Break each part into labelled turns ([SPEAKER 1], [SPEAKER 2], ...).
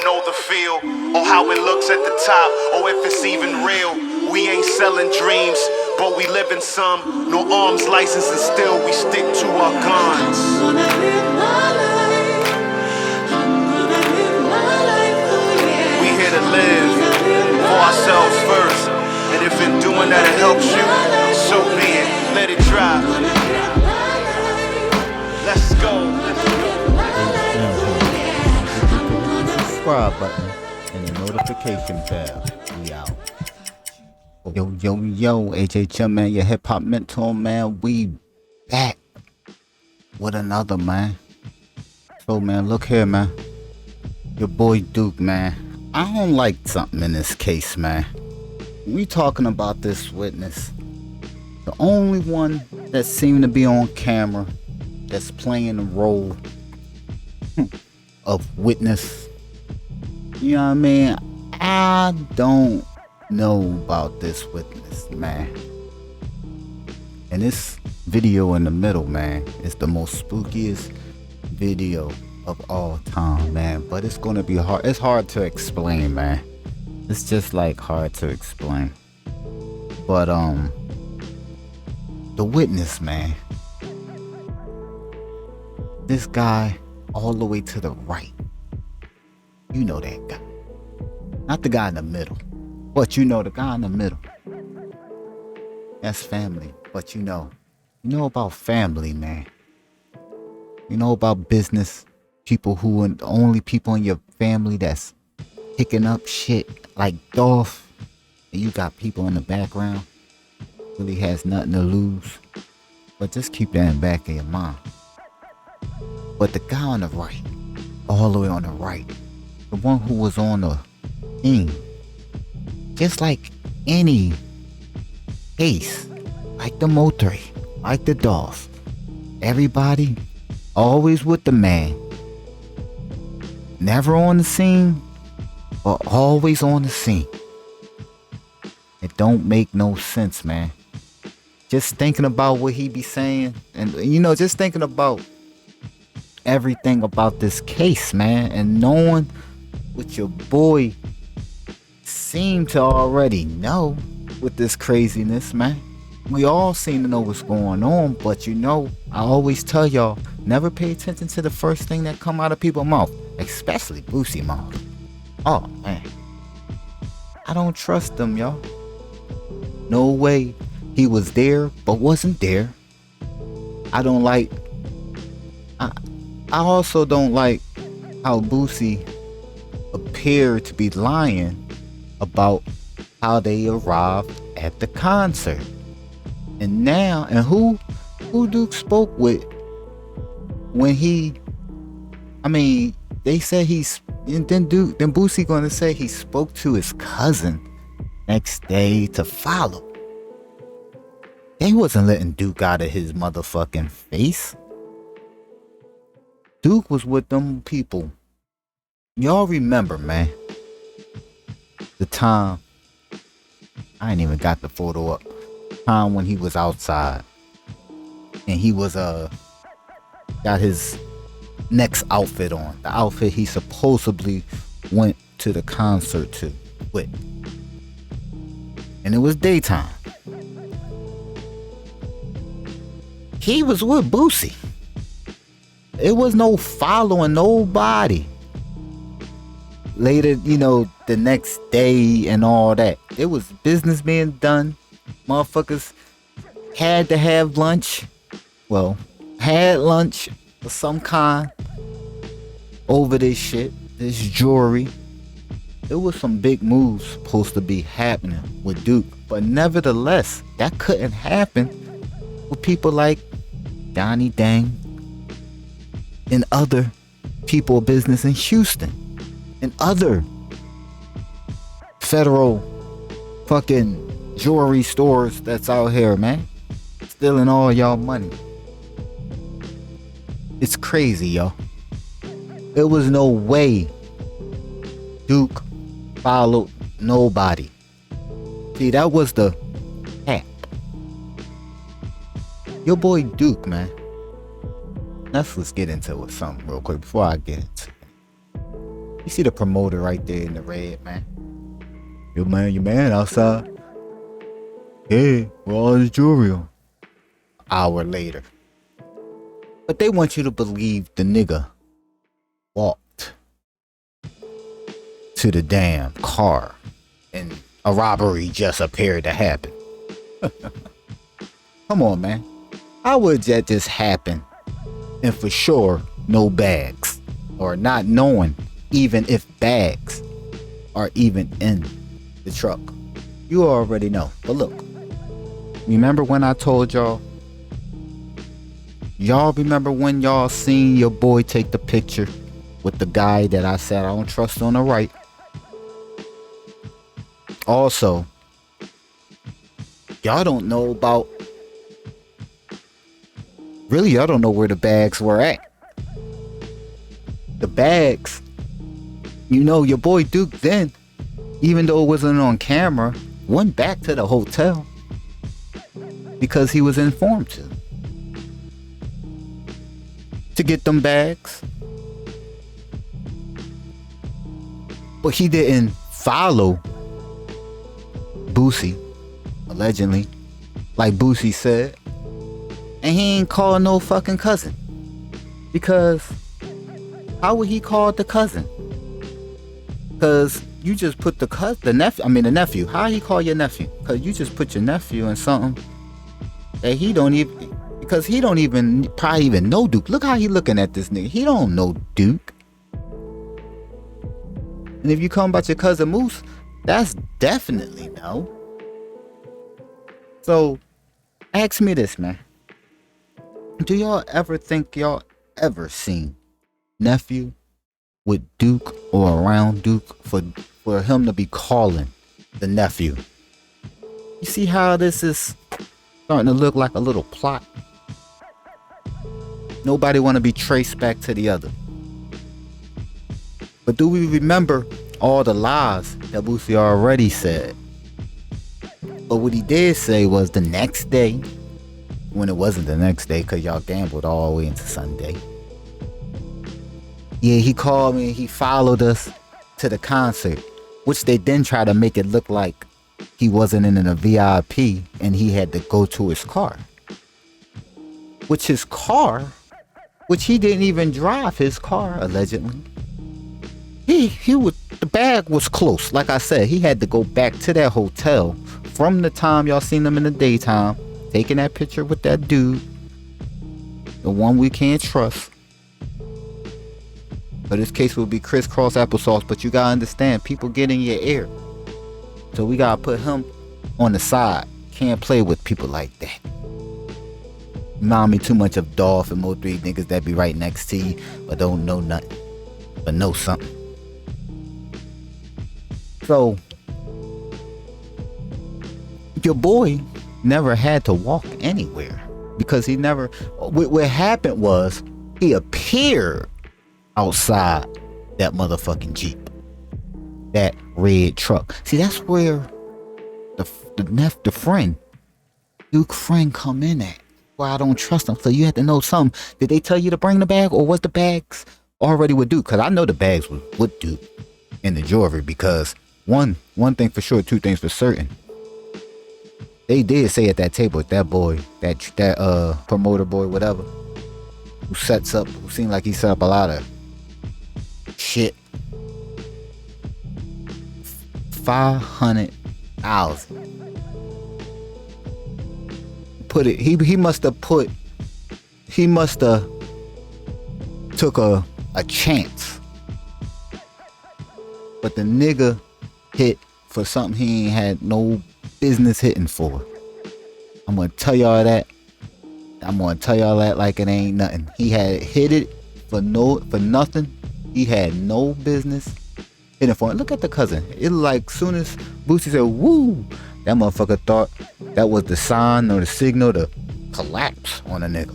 [SPEAKER 1] know the feel, or how it looks at the top, or if it's even real. We ain't selling dreams, but we live in some. No arms license and still we stick to our guns.
[SPEAKER 2] I'm gonna live my life. I'm gonna live my life, oh yeah.
[SPEAKER 1] We here to live for ourselves first, and if in doing that it helps you, so be it. Let it drive. Let's go.
[SPEAKER 3] Subscribe button and the notification bell. We out. Yo, HHM, man, your hip hop mentor, man. We back with another, man. So, man, look here, man. Your boy Duke, man. I don't like something in this case, man. We talking about this witness. The only one that seemed to be on camera that's playing the role of witness. You know what I mean? I don't know about this witness, man. And this video in the middle, man, is the most spookiest video of all time, man. But it's gonna be hard. It's hard to explain, man. It's just like hard to explain. But the witness, man. This guy all the way to the right. You know that guy. Not the guy in the middle. But you know the guy in the middle. That's family. But you know about family, man. You know about business. People who are the only people in your family that's picking up shit like Dolph. And you got people in the background. Really has nothing to lose. But just keep that in the back of your mind. But the guy on the right. All the way on the right. The one who was on the thing. Just like any case, like the Motor, like the Dolph, everybody always with the man, never on the scene, but always on the scene. It don't make no sense, man. Just thinking about what he be saying, and just thinking about everything about this case, man, and knowing what your boy seem to already know with this craziness, man. We all seem to know what's going on, but I always tell y'all, never pay attention to the first thing that come out of people's mouth, especially Boosie mouth. Oh man, I don't trust them, y'all. No way he was there but wasn't there. I also don't like how Boosie appeared to be lying about how they arrived at the concert. And now, and who Duke spoke with when they said then Boosie gonna say he spoke to his cousin next day to follow. They wasn't letting Duke out of his motherfucking face. Duke was with them people. Y'all remember, man, the time, I ain't even got the photo up, time when he was outside and he was got his next outfit on, the outfit he supposedly went to the concert to with, and it was daytime. He was with Boosie. It was no following nobody. Later, the next day and all that. It was business being done. Motherfuckers had to have lunch. Well, had lunch of some kind over this shit, this jewelry. There was some big moves supposed to be happening with Duke. But nevertheless, that couldn't happen with people like Donnie Dang and other people of business in Houston. And other federal fucking jewelry stores that's out here, man, stealing all y'all money. It's crazy, yo. There was no way Duke followed nobody. See, that was the cap. Your boy Duke, man. Let's get into it something real quick before I get into it. You see the promoter right there in the red, man. Your man outside. Yeah, with all his jewelry on. Hour later. But they want you to believe the nigga walked to the damn car and a robbery just appeared to happen. Come on, man. How would that just happen? And for sure, no bags. Or not knowing even if bags are even in the truck. You already know. But look, remember when I told y'all? Y'all remember when y'all seen your boy take the picture with the guy that I said I don't trust on the right? Also, y'all don't know about... Really, y'all don't know where the bags were at. The bags, you know, your boy Duke then, even though it wasn't on camera, went back to the hotel because he was informed to get them bags. But he didn't follow Boosie, allegedly, like Boosie said. And he ain't call no fucking cousin. Because how would he call the cousin? Because you just put the nephew. How he call your nephew? Because you just put your nephew in something that he don't even, because he don't even probably even know Duke. Look how he looking at this nigga. He don't know Duke. And if you come about your cousin Moose, that's definitely no. So ask me this, man. Do y'all ever think y'all ever seen nephew with Duke or around Duke for him to be calling the nephew? You see how this is starting to look like a little plot? Nobody want to be traced back to the other. But do we remember all the lies that Boosie already said? But what he did say was the next day, when it wasn't the next day because y'all gambled all the way into Sunday. Yeah, he called me and he followed us to the concert, which they then try to make it look like he wasn't in a VIP and he had to go to his car. Which he didn't even drive his car, allegedly. The bag was close. Like I said, he had to go back to that hotel from the time y'all seen him in the daytime, taking that picture with that dude, the one we can't trust. But this case will be crisscross applesauce, but you gotta understand, people get in your ear. So we gotta put him on the side. Can't play with people like that. Remind me too much of Dolph and Mo 3 niggas that be right next to you, but don't know nothing, but know something. So, your boy never had to walk anywhere because he never. What happened was he appeared outside that motherfucking Jeep, that red truck. See, that's where the friend, Duke friend, come in at. Where I don't trust him. So you have to know something. Did they tell you to bring the bag, or was the bags already with Duke? Because I know the bags was with Duke in the jewelry. Because one thing for sure, two things for certain. They did say at that table, that boy, that promoter boy, whatever, who seemed like he set up a lot of shit. 500,000. Put it. He must have took a chance. But the nigga hit for something he ain't had no business hitting for. I'm gonna tell y'all that. Like it ain't nothing. He had hit it for nothing. He had no business hitting for it. Look at the cousin. It like soon as Boosie said woo, that motherfucker thought that was the sign or the signal to collapse on a nigga.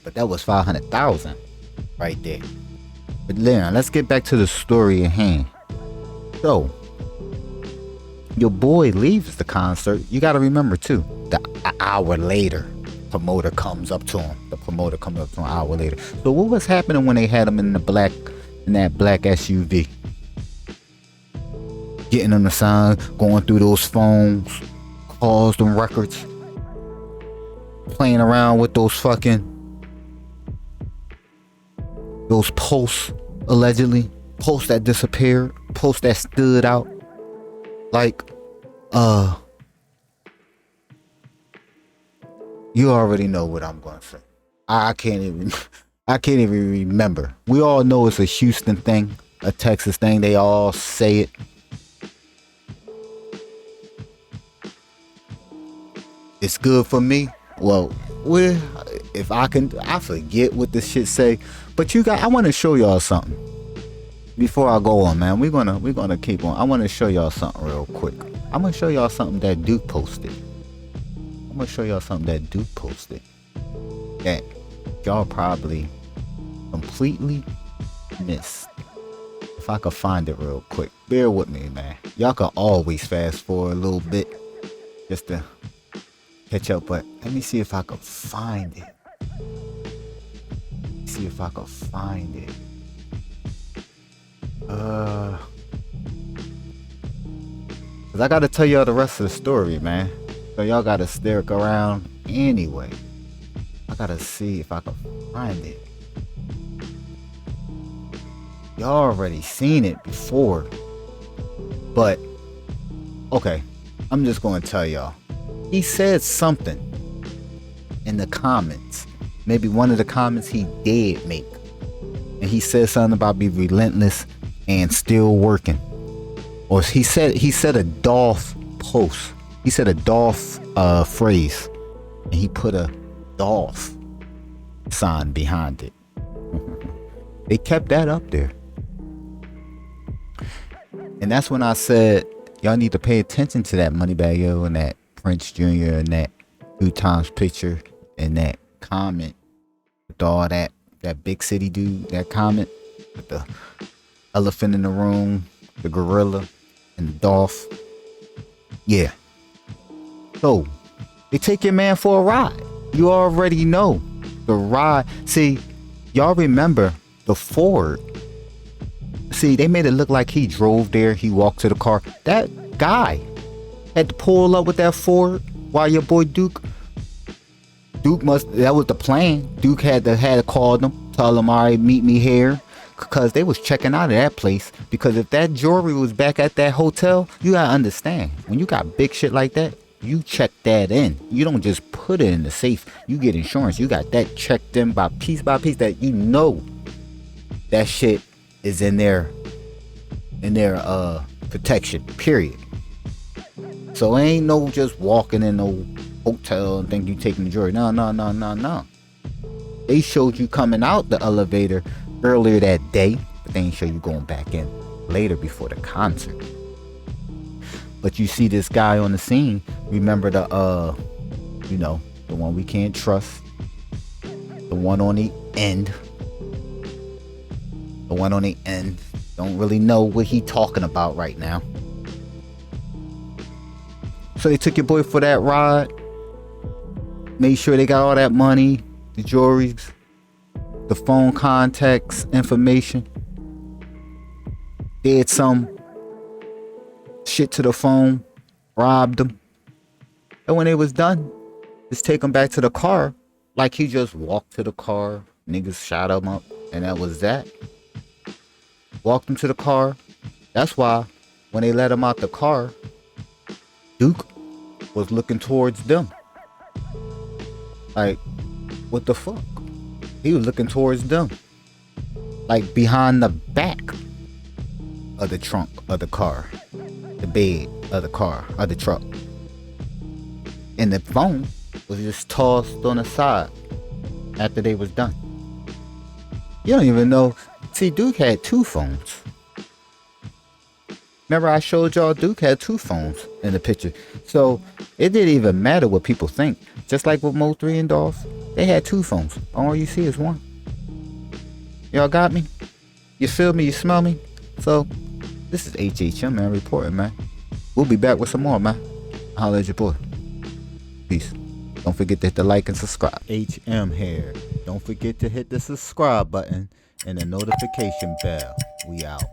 [SPEAKER 3] But that was 500,000 right there. But then let's get back to the story at hand. So your boy leaves the concert. You got to remember too, an hour later, the promoter comes up to him an hour later. So what was happening when they had him in the black in that black SUV. Getting on the sign, going through those phones, calls, them records. Playing around with those posts, allegedly. Posts that disappeared. Posts that stood out. Like, you already know what I'm gonna say. I can't even remember. We all know it's a Houston thing, a Texas thing. They all say it. It's good for me. Well, if I forget what this shit say. But I want to show y'all something. Before I go on, man, we're gonna keep on. I want to show y'all something real quick. I'm gonna show y'all something that Duke posted. That y'all probably completely missed. If I could find it real quick, bear with me, man. Y'all can always fast forward a little bit just to catch up, but let me see if I can find it. Cause I gotta tell y'all the rest of the story, man. So y'all gotta stick around anyway. I gotta see if I can find it. Y'all already seen it before. But, okay. I'm just gonna tell y'all. He said something in the comments. Maybe one of the comments he did make. And he said something about be relentless and still working. Or he said a Dolph post. He said a Dolph phrase. And he put a Dolph sign behind it. They kept that up there. And that's when I said, y'all need to pay attention to that Moneybagg Yo and that Prince Jr. and that 2 times picture and that comment with all that big city dude, that comment with the elephant in the room, the gorilla, and the Dolph. Yeah. So, they take your man for a ride. You already know the ride. See, y'all remember the Ford. See, they made it look like he drove there. He walked to the car. That guy had to pull up with that Ford while your boy Duke that was the plan. Duke had to call them, tell them, all right, meet me here. Because they was checking out of that place. Because if that jewelry was back at that hotel, you gotta understand. When you got big shit like that, you check that in. You don't just put it in the safe. You get insurance. You got that checked in by piece that you know that shit is in their protection, period. So ain't no just walking in no hotel and think you taking the jewelry. No. They showed you coming out the elevator earlier that day, but they ain't show you going back in later before the concert. But you see this guy on the scene. Remember the the one we can't trust, the one on the end. The one on the end. Don't really know what he talking about right now. So they took your boy for that ride. Made sure they got all that money, the jewelry, the phone contacts, information. Did some shit to the phone. Robbed them. And when it was done, just take him back to the car. Like he just walked to the car. Niggas shot him up. And that was that. Walked him to the car. That's why when they let him out the car, Duke was looking towards them. Like, what the fuck? He was looking towards them. Like behind the back of the trunk of the car. The bed of the car, of the truck. And the phone was just tossed on the side after they was done. You don't even know. See, Duke had 2 phones. Remember I showed y'all Duke had 2 phones in the picture. So it didn't even matter what people think. Just like with Mo 3 and Dolph, they had 2 phones. All you see is one. Y'all got me? You feel me? You smell me? So this is HHM, man, reporting, man. We'll be back with some more, man. Holla at your boy. Peace. Don't forget to hit the like and subscribe. HM here. Don't forget to hit the subscribe button and the notification bell. We out.